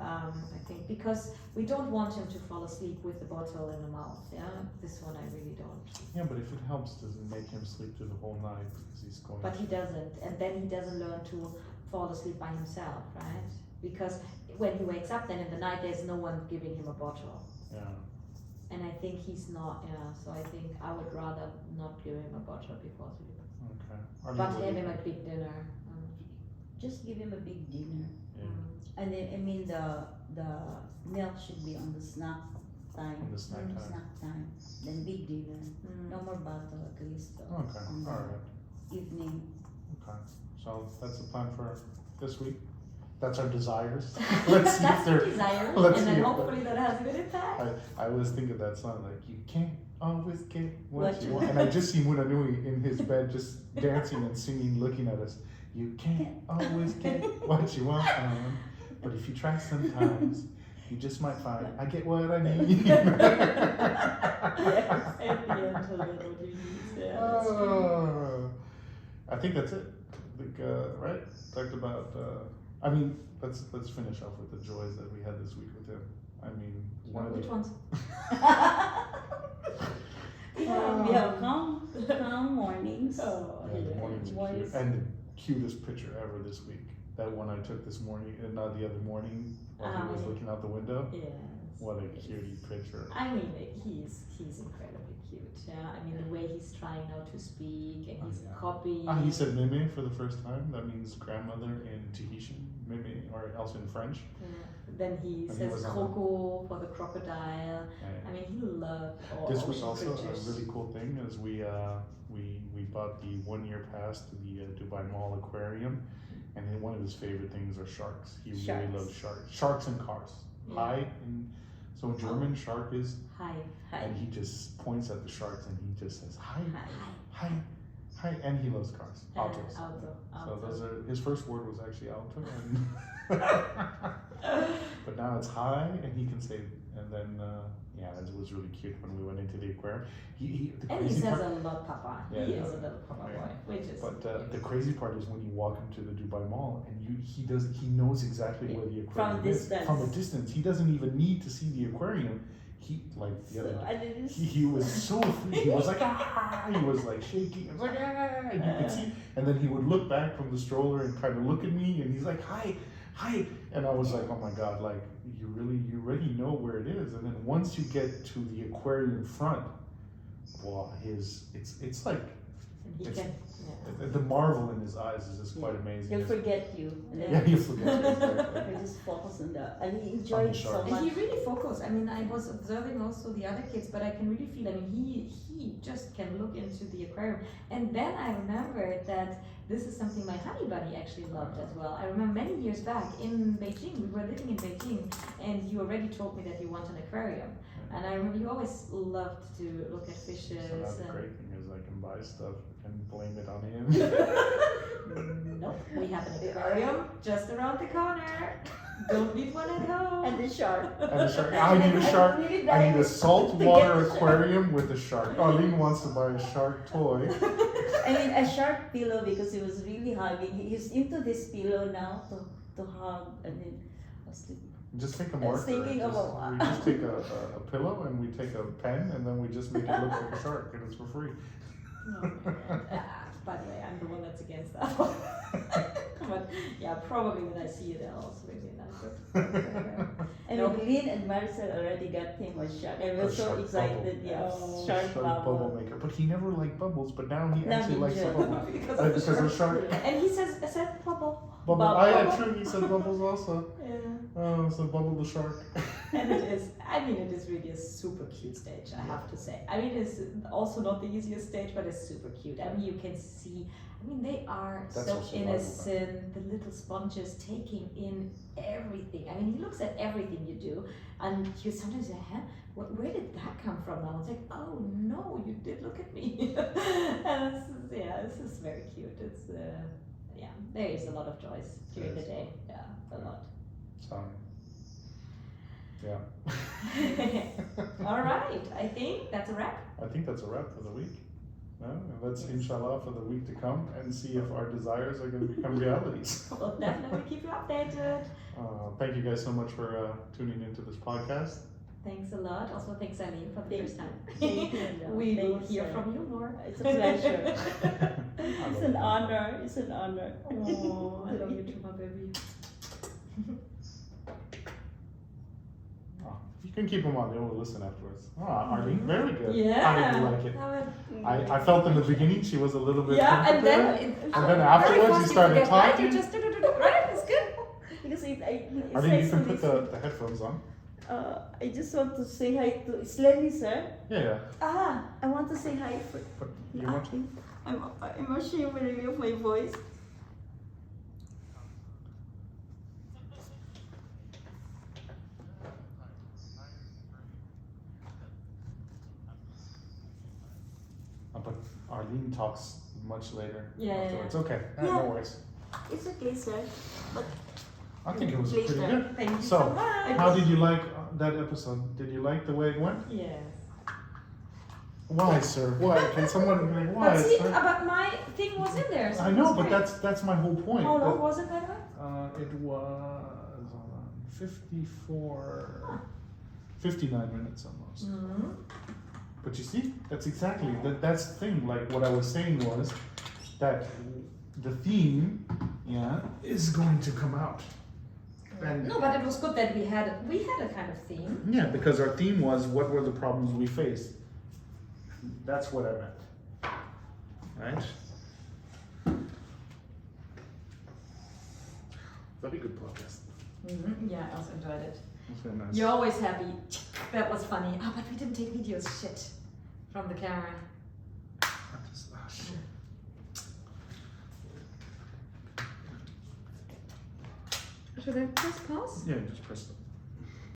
I think because we don't want him to fall asleep with the bottle in the mouth. Yeah, this one I really don't. Yeah, but if it helps, does it make him sleep through the whole night because he's going? But he doesn't, and then he doesn't learn to fall asleep by himself, right? Because when he wakes up, then in the night there's no one giving him a bottle. Yeah. And I think he's not. Yeah, so I think I would rather not give him a bottle before sleep, Okay. but have him a big dinner. Just give him a big dinner. Yeah. And then, I mean, the milk should be on the snack time. On the snack time. Snack time. Then big dinner. Mm. No more bottle at least. Okay. On the All right. evening. Okay. So that's the plan for this week. That's our desires. Let's see if That's the they're. desire, let's and then see if hopefully that has a good impact. I always think of that song, like, you can't always get what What you you want. And I just see Munanui in his bed just dancing and singing, looking at us. You can't always get what you want, but if you try sometimes, you just might find, I get what I need. Yes, at the end, he'll get what he needs. Yeah, that's true. I think that's it. Like, right? Talked about. I mean, let's finish off with the joys that we had this week with him. I mean, one of Which the. ones? We have calm mornings. Oh, Yeah, the mornings are Mornings. cute. And the cutest picture ever this week. That one I took this morning, not the other morning, while he was yeah. looking out the window. Yes. What a cutie picture. I mean, he's incredibly cute. Yeah, I mean the way he's trying now to speak and he's yeah. copying. He said meme for the first time. That means grandmother in Tahitian, meme, or else in French. Yeah. Then he And he says was on croco for the crocodile. Yeah. I mean, he loved all This was ocean also creatures. a really cool thing, is we bought the 1 year pass to the Dubai Mall Aquarium, and one of his favorite things are sharks. He really Sharks. loves sharks and cars. Yeah. Hi, so in German, shark is, Hi. and he just points at the sharks and he just says hi, Hi. hi, hi, and he loves cars, autos. Auto. So those are, his first word was actually auto, and but now it's hi, and he can say, and then yeah, it was really cute when we went into the aquarium. The And he crazy says part, a lot, Papa. Yeah, He yeah. is a little Papa Yeah. boy, which is. but the crazy part is when you walk into the Dubai Mall and he knows exactly where the aquarium From a is distance. from a distance. He doesn't even need to see the aquarium. He like the other. So I didn't He was so free. He was like, ah, he was like shaking. It was like, ah, and you could see. And then he would look back from the stroller and kind of look at me, and he's like, hi, hi. And I was like, oh my God, like you already know where it is. And then once you get to the aquarium front, wow, it's like And he it's- can. Yeah. the marvel in his eyes is just quite amazing. He'll forget you. And then Yeah, you forget. Exactly. he'll just focus on that. And he enjoyed so shark. And much. he really focused. I mean, I was observing also the other kids, but I can really feel. I mean, he just can look into the aquarium. And then I remembered that this is something my honey bunny actually loved as well. I remember many years back in Beijing, we were living in Beijing, and you already told me that you want an aquarium. And I remember you always loved to look at fishes. So now the and great thing is I can buy stuff and blame it on him. Nope, we have an aquarium just around the corner. Don't need one at home. And the shark. And a shark. I need a shark. really I need a like saltwater to get a aquarium with a shark. Arlene wants to buy a shark toy. I mean, a shark pillow because he was really hugging. He's into this pillow now to hug. And then I was like, Just take a I marker. was thinking and of we just take a pillow and we take a pen and then we just make it look like a shark and it's for free. Oh my God. By the way, I'm the one that's against that one. But yeah, probably when I see it, I'll also really like it. and No. Lynn and Marcel already got him a shark. I was A so shark excited. bubble. Yeah, Oh. shark bubble. maker. But he never liked bubbles, but now he Now actually he likes the enjoys bubble. Because Because of the shark. And he says bubble. Bubble. Bubble. I had true, he said bubbles also. Yeah. Oh, so Bubble the shark. And it is, I mean, it is really a super cute stage, I have to say. I mean, it's also not the easiest stage, but it's super cute. I mean, you can see, I mean, they are That's so also innocent, the little sponges taking in everything. I mean, he looks at everything you do, and you sometimes say, huh? Where did that come from now? It's like, oh no, you did look at me. And this is very cute. It's, yeah, there is a lot of joys during the Yes. day. Yeah, a lot. So, yeah. All right, I think that's a wrap. I think that's a wrap for the week. No? And let's inshallah for the week to come and see if our desires are going to become realities. We'll definitely keep you updated. Thank you guys so much for tuning into this podcast. Thanks a lot. Also, thanks, Arlene, for the Thank first time. Thank you. We will Thanks, hear sir. from you more. It's a pleasure. It's an honor. It's an honor. Oh, I love you too, my baby. Oh, you can keep them on. They will listen afterwards. Oh, Arlene, very good. Yeah. How did you like it? That was- I felt in the beginning she was a little bit yeah, and then, complicated. And then afterwards you started Right, talking. you just right, it's good. Because it's Arlene, you nice can to put listen. the headphones on. I just want to say hi to it's Lenny, sir. Yeah. Ah, I want to say hi for. But you want to? I'm ashamed really of my voice. But Arlene talks much later Yeah, yeah, afterwards. yeah. Okay, Yeah. no worries. It's okay, sir. But I think it was Please, pretty sir. good. thank you So, so much. How did you like that episode? Did you like the way it went? Yes. Why, sir? Why? Can someone be like, why, But see, sir? but my thing was in there. So I know, it's but great. that's my whole point. How long That- was it, by the way? It was 54, 59 minutes almost. Mm-hmm. But you see, that's exactly, that's the thing. Like what I was saying was that the theme, yeah, is going to come out. And No, but it was good that we had a kind of theme. yeah, because our theme was what were the problems we faced. That's what I meant. Right? Very good podcast. Mm-hmm. Yeah, I also enjoyed it. That's very nice. You're always happy. That was funny. Ah, but we didn't take videos. Shit, from the camera. Shit. Should I press pause? Yeah, just press it.